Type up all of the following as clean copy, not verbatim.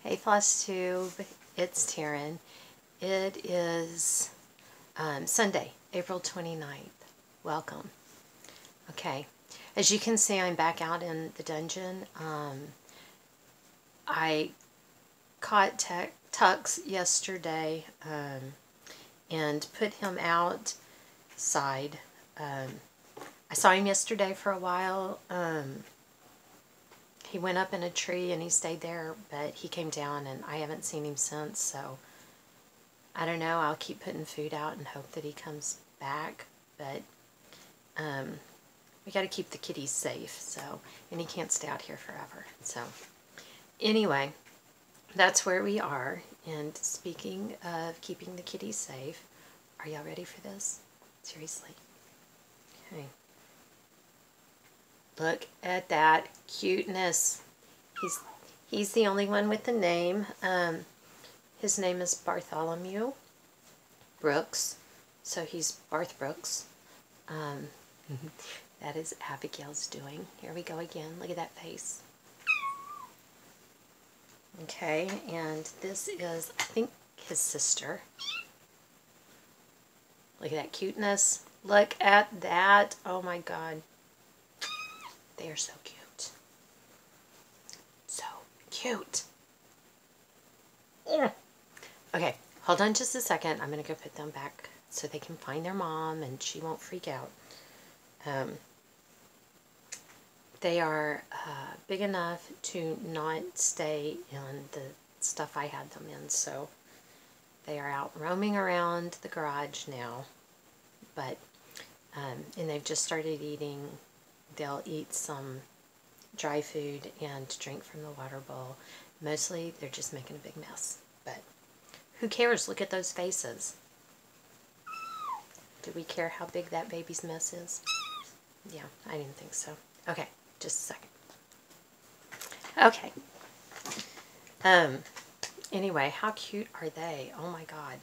Hey Floss Tube, it's Taryn. It is Sunday, April 29th. Welcome. Okay, as you can see, I'm back out in the dungeon. I caught Tux yesterday and put him outside. I saw him yesterday for a while. He went up in a tree and he stayed there, but he came down and I haven't seen him since, so I don't know. I'll keep putting food out and hope that he comes back, but we got to keep the kitties safe, so, and he can't stay out here forever. So anyway, that's where we are. And speaking of keeping the kitties safe, are y'all ready for this? Seriously. Okay. Look at that cuteness. He's the only one with the name. His name is Bartholomew Brooks, so he's Barth Brooks. That is Abigail's doing. Here we go again. Look at that face. Okay, and this is, I think, his sister. Look at that cuteness. Look at that. Oh my God. They are so cute. So cute. Okay, hold on just a second. I'm going to go put them back so they can find their mom and she won't freak out. They are big enough to not stay in the stuff I had them in, so they are out roaming around the garage now. But, and they've just started eating. They'll eat some dry food and drink from the water bowl. Mostly, they're just making a big mess. But who cares? Look at those faces. Do we care how big that baby's mess is? Yeah, I didn't think so. Okay, just a second. Okay. Anyway, how cute are they? Oh my God.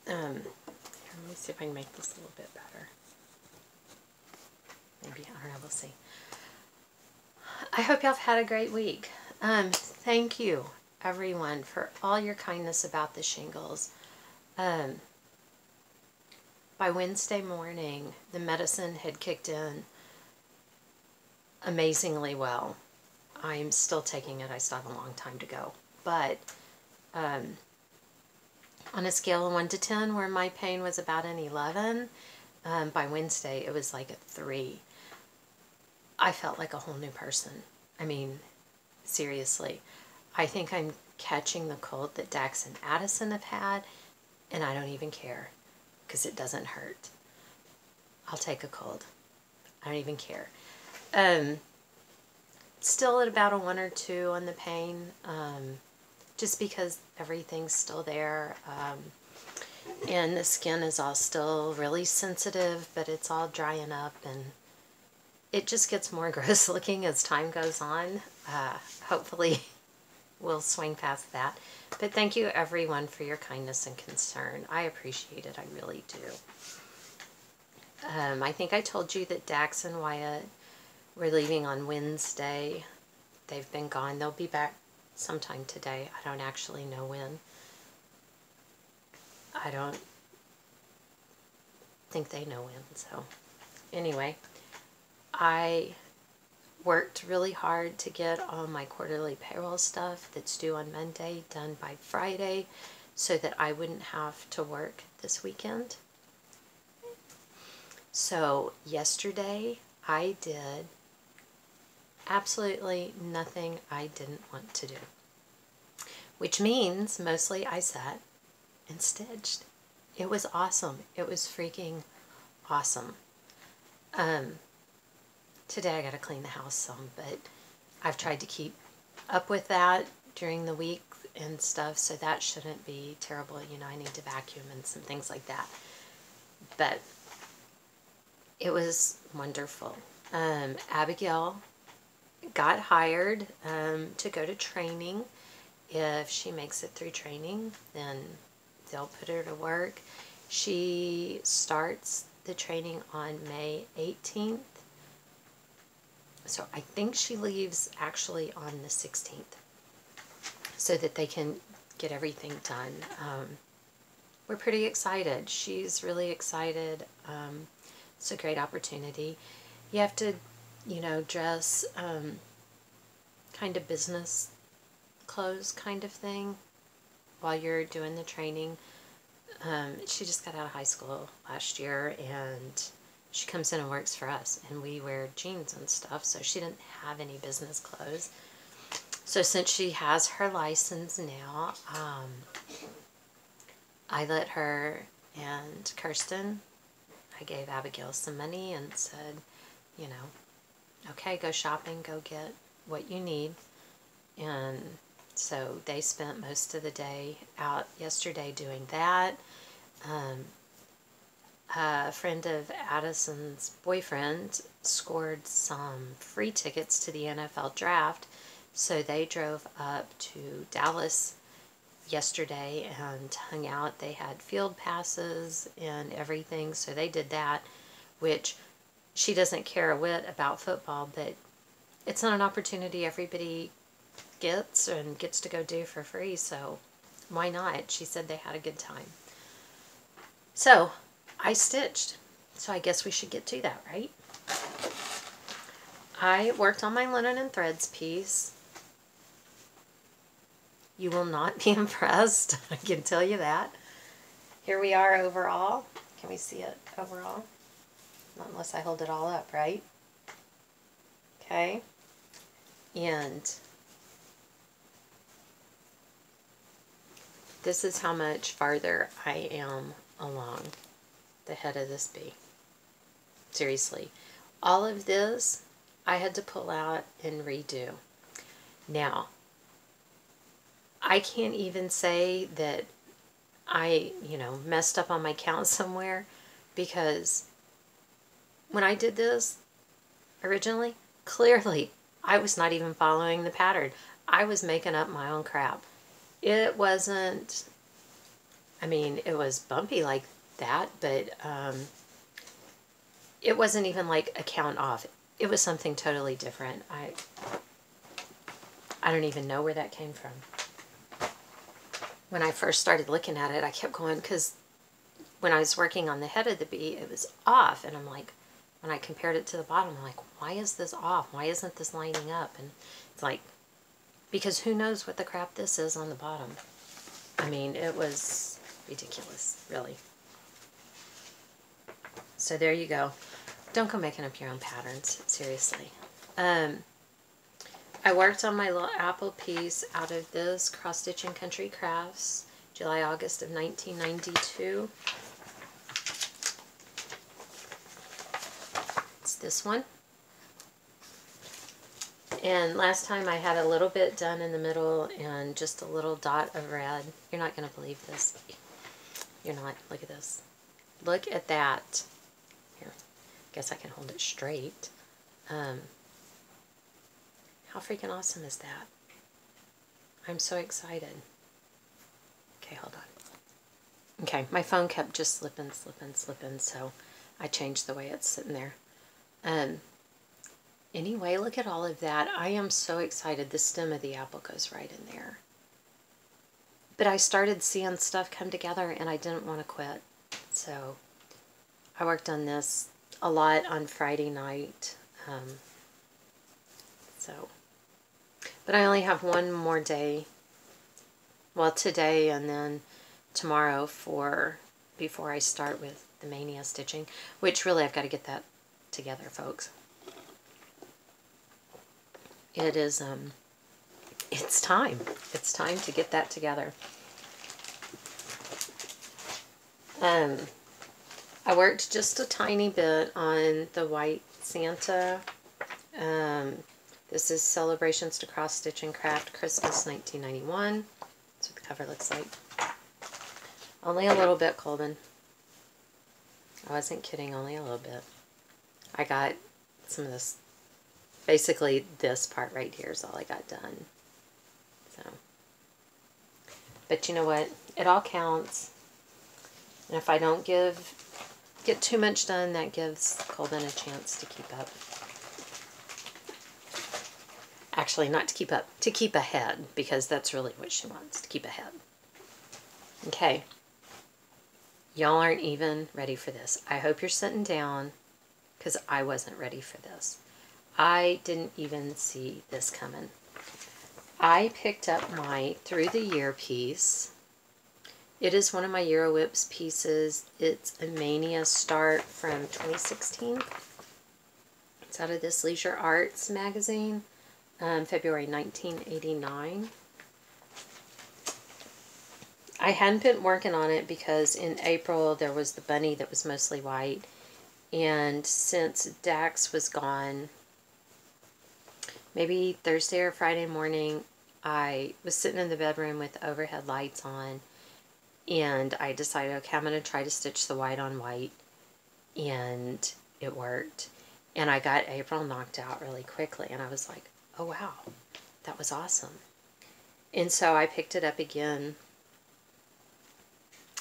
Let me see if I can make this a little bit better. Maybe, I don't know, we'll see. I hope y'all have had a great week. Thank you, everyone, for all your kindness about the shingles. By Wednesday morning, the medicine had kicked in amazingly well. I'm still taking it. I still have a long time to go. But on a scale of 1 to 10, where my pain was about an 11, by Wednesday it was like a 3. I felt like a whole new person. I mean, seriously. I think I'm catching the cold that Dax and Addison have had, and I don't even care, because it doesn't hurt. I'll take a cold. I don't even care. Still at about a 1 or 2 on the pain, just because everything's still there, and the skin is all still really sensitive, but it's all drying up, and it just gets more gross looking as time goes on. Hopefully we'll swing past that. But thank you everyone for your kindness and concern. I appreciate it. I really do. I think I told you that Dax and Wyatt were leaving on Wednesday. They've been gone. They'll be back sometime today. I don't actually know when. I don't think they know when. So anyway, I worked really hard to get all my quarterly payroll stuff that's due on Monday done by Friday so that I wouldn't have to work this weekend. So yesterday I did absolutely nothing I didn't want to do, which means mostly I sat and stitched. It was awesome. It was freaking awesome. Today I got to clean the house some, but I've tried to keep up with that during the week and stuff, so that shouldn't be terrible. You know, I need to vacuum and some things like that. But it was wonderful. Abigail got hired to go to training. If she makes it through training, then they'll put her to work. She starts the training on May 18th. So I think she leaves actually on the 16th. so that they can get everything done. We're pretty excited. She's really excited. It's a great opportunity. You have to, you know, dress kind of business clothes kind of thing while you're doing the training. She just got out of high school last year, and she comes in and works for us, and we wear jeans and stuff, so she didn't have any business clothes. So since she has her license now, I let her and Kirsten, I gave Abigail some money and said, you know, okay, go shopping, go get what you need. And so they spent most of the day out yesterday doing that. A friend of Addison's boyfriend scored some free tickets to the NFL draft, so they drove up to Dallas yesterday and hung out. They had field passes and everything, so they did that, which she doesn't care a whit about football, but it's not an opportunity everybody gets and gets to go do for free, so why not? She said they had a good time. So I stitched, so I guess we should get to that, right? I worked on my linen and threads piece. You will not be impressed, I can tell you that. Here we are overall. Can we see it overall? Not unless I hold it all up, right? Okay. And this is how much farther I am along the head of this bee. Seriously. All of this I had to pull out and redo. Now, I can't even say that I, you know, messed up on my count somewhere, because when I did this originally, clearly I was not even following the pattern. I was making up my own crap. It wasn't, I mean, it was bumpy like that, but it wasn't even like a count off. It was something totally different. I don't even know where that came from. When I first started looking at it, I kept going, because when I was working on the head of the bee, it was off, and I'm like, when I compared it to the bottom, I'm like, why is this off? Why isn't this lining up? And it's like, because who knows what the crap this is on the bottom. I mean, it was ridiculous, really. So there you go. Don't go making up your own patterns, seriously. I worked on my little apple piece out of this Cross Stitch and Country Crafts, July, August of 1992. It's this one. And last time I had a little bit done in the middle and just a little dot of red. You're not going to believe this. You're not. Look at this. Look at that. Here. Guess I can hold it straight. How freaking awesome is that? I'm so excited. Okay, hold on. Okay, my phone kept just slipping, so I changed the way it's sitting there. Anyway, look at all of that. I am so excited. The stem of the apple goes right in there. But I started seeing stuff come together, and I didn't want to quit. So I worked on this a lot on Friday night. But I only have one more day. Well, today and then tomorrow before I start with the mania stitching, which really I've got to get that together, folks. It is, it's time. It's time to get that together. I worked just a tiny bit on the White Santa. This is Celebrations to Cross Stitch and Craft, Christmas 1991. That's what the cover looks like. Only a little bit, Colvin. I wasn't kidding, only a little bit. I got some of this, basically this part right here is all I got done. So, but you know what? It all counts. And if I don't get too much done, that gives Colvin a chance to keep up. Actually, not to keep up, to keep ahead, because that's really what she wants, to keep ahead. Okay. Y'all aren't even ready for this. I hope you're sitting down, because I wasn't ready for this. I didn't even see this coming. I picked up my Through the Year piece. It is one of my Euro Whips pieces. It's a Mania Start from 2016. It's out of this Leisure Arts magazine, February 1989. I hadn't been working on it because in April there was the bunny that was mostly white. And since Dax was gone, maybe Thursday or Friday morning, I was sitting in the bedroom with overhead lights on, and I decided, okay, I'm going to try to stitch the white on white, and it worked. And I got April knocked out really quickly, and I was like, oh wow, that was awesome. And so I picked it up again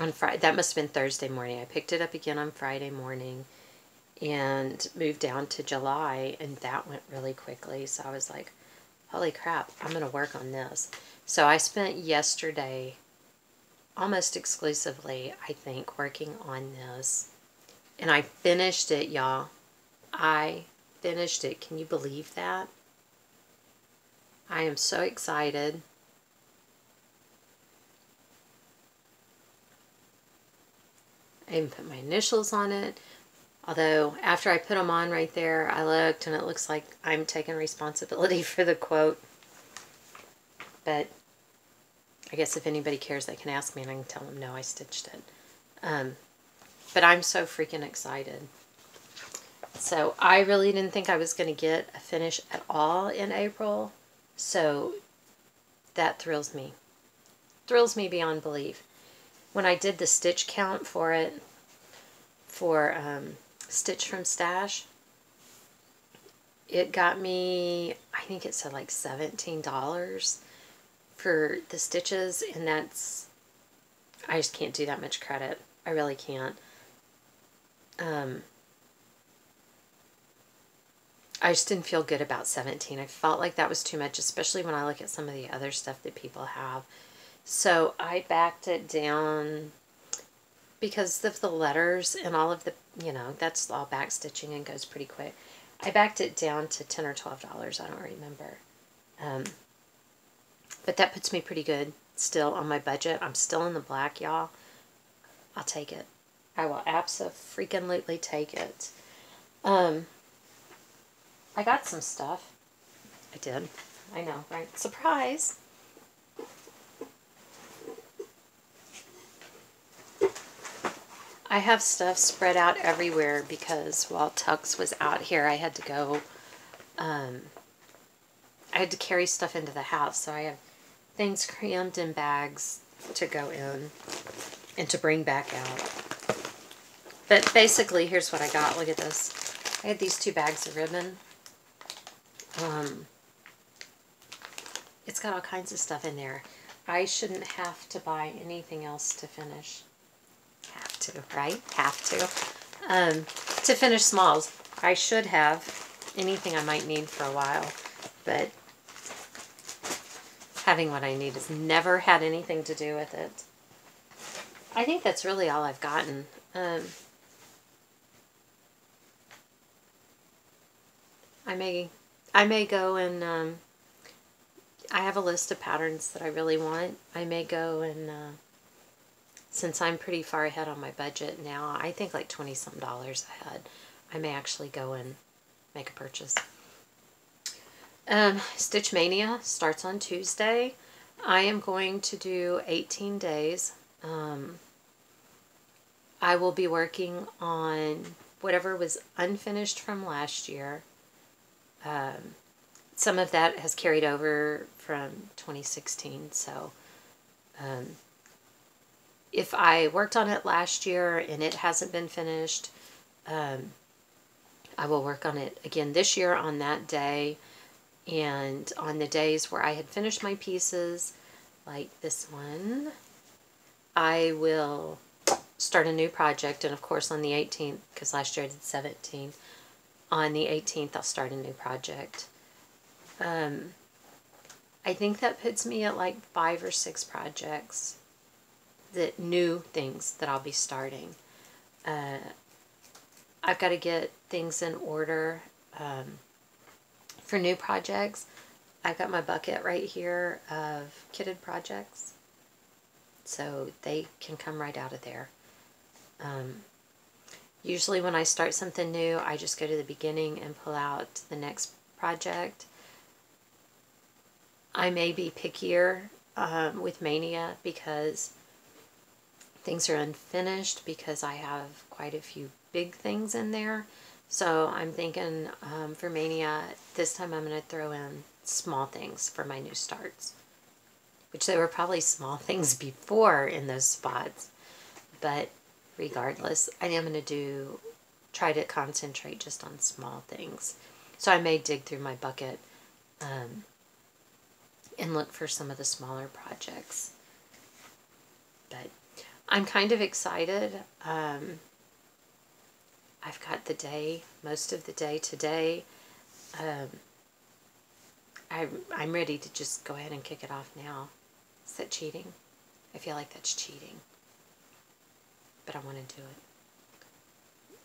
on Friday. That must have been Thursday morning. I picked it up again on Friday morning and moved down to July, and that went really quickly. So I was like, holy crap, I'm going to work on this. So I spent yesterday almost exclusively, I think, working on this. And I finished it, y'all. I finished it. Can you believe that? I am so excited. I even put my initials on it. Although, after I put them on right there, I looked and it looks like I'm taking responsibility for the quote. But I guess if anybody cares, they can ask me and I can tell them, no, I stitched it. But I'm so freaking excited. So I really didn't think I was going to get a finish at all in April. So that thrills me. Thrills me beyond belief. When I did the stitch count for it, for Stitch from Stash, it got me, I think it said like $17 for the stitches, and that's, I just can't do that much credit. I really can't. I just didn't feel good about 17. I felt like that was too much, especially when I look at some of the other stuff that people have. So I backed it down because of the letters and all of the, you know, that's all back stitching and goes pretty quick. I backed it down to $10 or $12. I don't remember. But that puts me pretty good still on my budget. I'm still in the black, y'all. I'll take it. I will abso-freaking-lutely take it. I got some stuff. I did. I know, right? Surprise! I have stuff spread out everywhere because while Tux was out here, I had to go, I had to carry stuff into the house. So I have things crammed in bags to go in and to bring back out. But basically, here's what I got. Look at this. I had these 2 bags of ribbon. It's got all kinds of stuff in there. I shouldn't have to buy anything else to finish. Have to, right? Have to. To finish smalls. I should have anything I might need for a while, but having what I need has never had anything to do with it. I think that's really all I've gotten. I may go and, I have a list of patterns that I really want. I may go and, since I'm pretty far ahead on my budget now, I think like $20-some ahead, I may actually go and make a purchase. Stitch Mania starts on Tuesday. I am going to do 18 days. I will be working on whatever was unfinished from last year. Some of that has carried over from 2016, so if I worked on it last year and it hasn't been finished, I will work on it again this year on that day, and on the days where I had finished my pieces, like this one, I will start a new project. And of course on the 18th, because last year I did 17, on the 18th I'll start a new project. I think that puts me at like 5 or 6 projects, that new things that I'll be starting. I've got to get things in order for new projects. I've got my bucket right here of kitted projects, so they can come right out of there. Usually when I start something new, I just go to the beginning and pull out the next project. I may be pickier with Mania because things are unfinished, because I have quite a few big things in there. So I'm thinking for Mania, this time I'm going to throw in small things for my new starts, which they were probably small things before in those spots. But regardless, I am going to try to concentrate just on small things. So I may dig through my bucket and look for some of the smaller projects. But I'm kind of excited. I've got the day, most of the day today. I'm ready to just go ahead and kick it off now. Is that cheating? I feel like that's cheating. But I want to do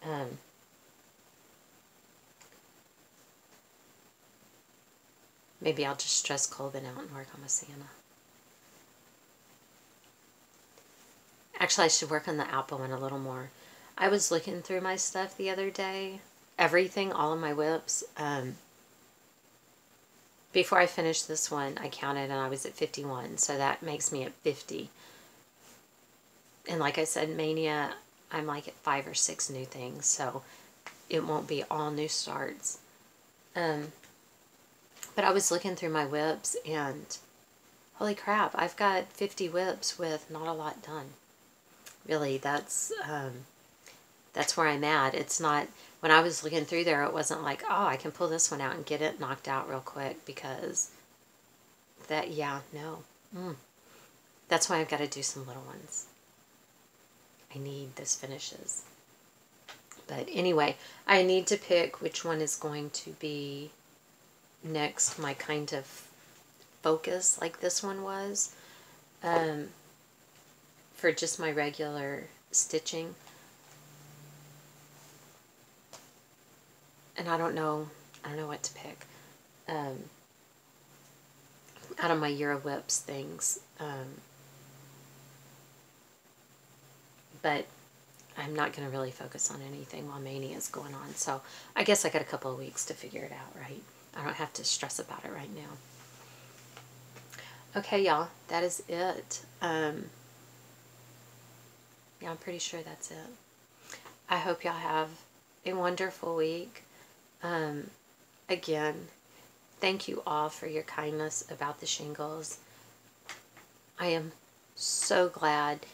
it. Maybe I'll just stress Colvin out and work on my Santa. Actually, I should work on the apple one a little more. I was looking through my stuff the other day. Everything, all of my whips. Before I finished this one, I counted and I was at 51. So that makes me at 50. And like I said, Mania, I'm like at 5 or 6 new things. So it won't be all new starts. But I was looking through my whips and holy crap, I've got 50 whips with not a lot done. Really, that's where I'm at. It's not, when I was looking through there, it wasn't like, oh, I can pull this one out and get it knocked out real quick, because that, yeah, no. That's why I've got to do some little ones. I need those finishes. But anyway, I need to pick which one is going to be next, my kind of focus, like this one was, for just my regular stitching. And I don't know what to pick out of my Year of Whips things. But I'm not going to really focus on anything while Mania is going on. So I guess I got a couple of weeks to figure it out, right? I don't have to stress about it right now. Okay, y'all, that is it. Yeah, I'm pretty sure that's it. I hope y'all have a wonderful week. Again, thank you all for your kindness about the shingles. I am so glad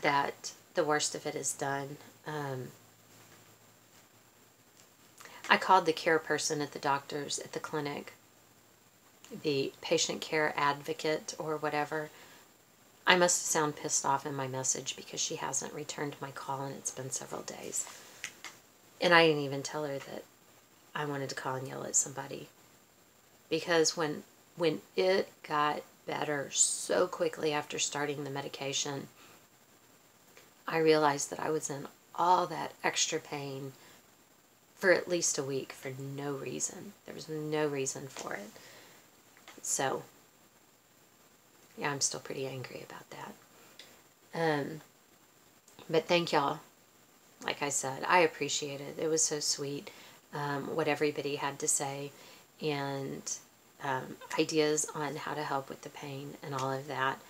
that the worst of it is done. I called the care person at the doctor's, at the clinic, the patient care advocate or whatever. I must sound pissed off in my message because she hasn't returned my call and it's been several days. And I didn't even tell her that I wanted to call and yell at somebody. Because when it got better so quickly after starting the medication, I realized that I was in all that extra pain for at least a week for no reason. There was no reason for it. So, yeah, I'm still pretty angry about that. But thank y'all. Like I said, I appreciate it. It was so sweet what everybody had to say, and ideas on how to help with the pain and all of that.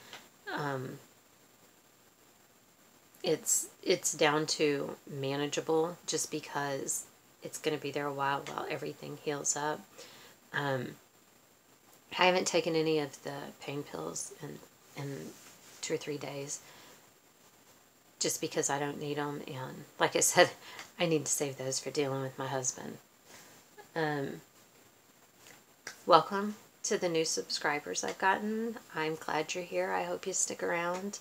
It's down to manageable, just because it's going to be there a while everything heals up. I haven't taken any of the pain pills in 2 or 3 days, just because I don't need them, and like I said, I need to save those for dealing with my husband. Welcome to the new subscribers I've gotten. I'm glad you're here. I hope you stick around.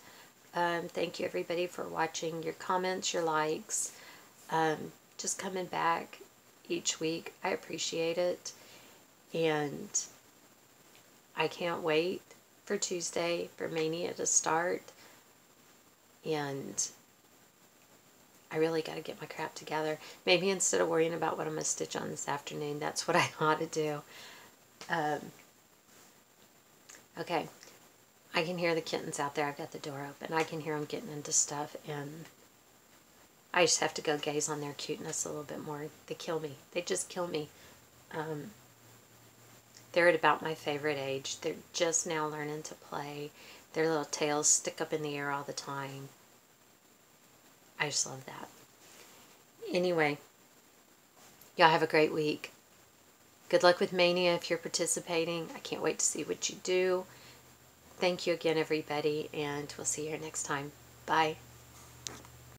Thank you everybody for watching, your comments, your likes, just coming back each week. I appreciate it. And I can't wait for Tuesday for Mania to start. And I really got to get my crap together. Maybe instead of worrying about what I'm going to stitch on this afternoon, that's what I ought to do. Okay. I can hear the kittens out there. I've got the door open. I can hear them getting into stuff, and I just have to go gaze on their cuteness a little bit more. They kill me. They just kill me. They're at about my favorite age. They're just now learning to play. Their little tails stick up in the air all the time. I just love that. Anyway, y'all have a great week. Good luck with Mania if you're participating. I can't wait to see what you do. Thank you again, everybody, and we'll see you here next time. Bye.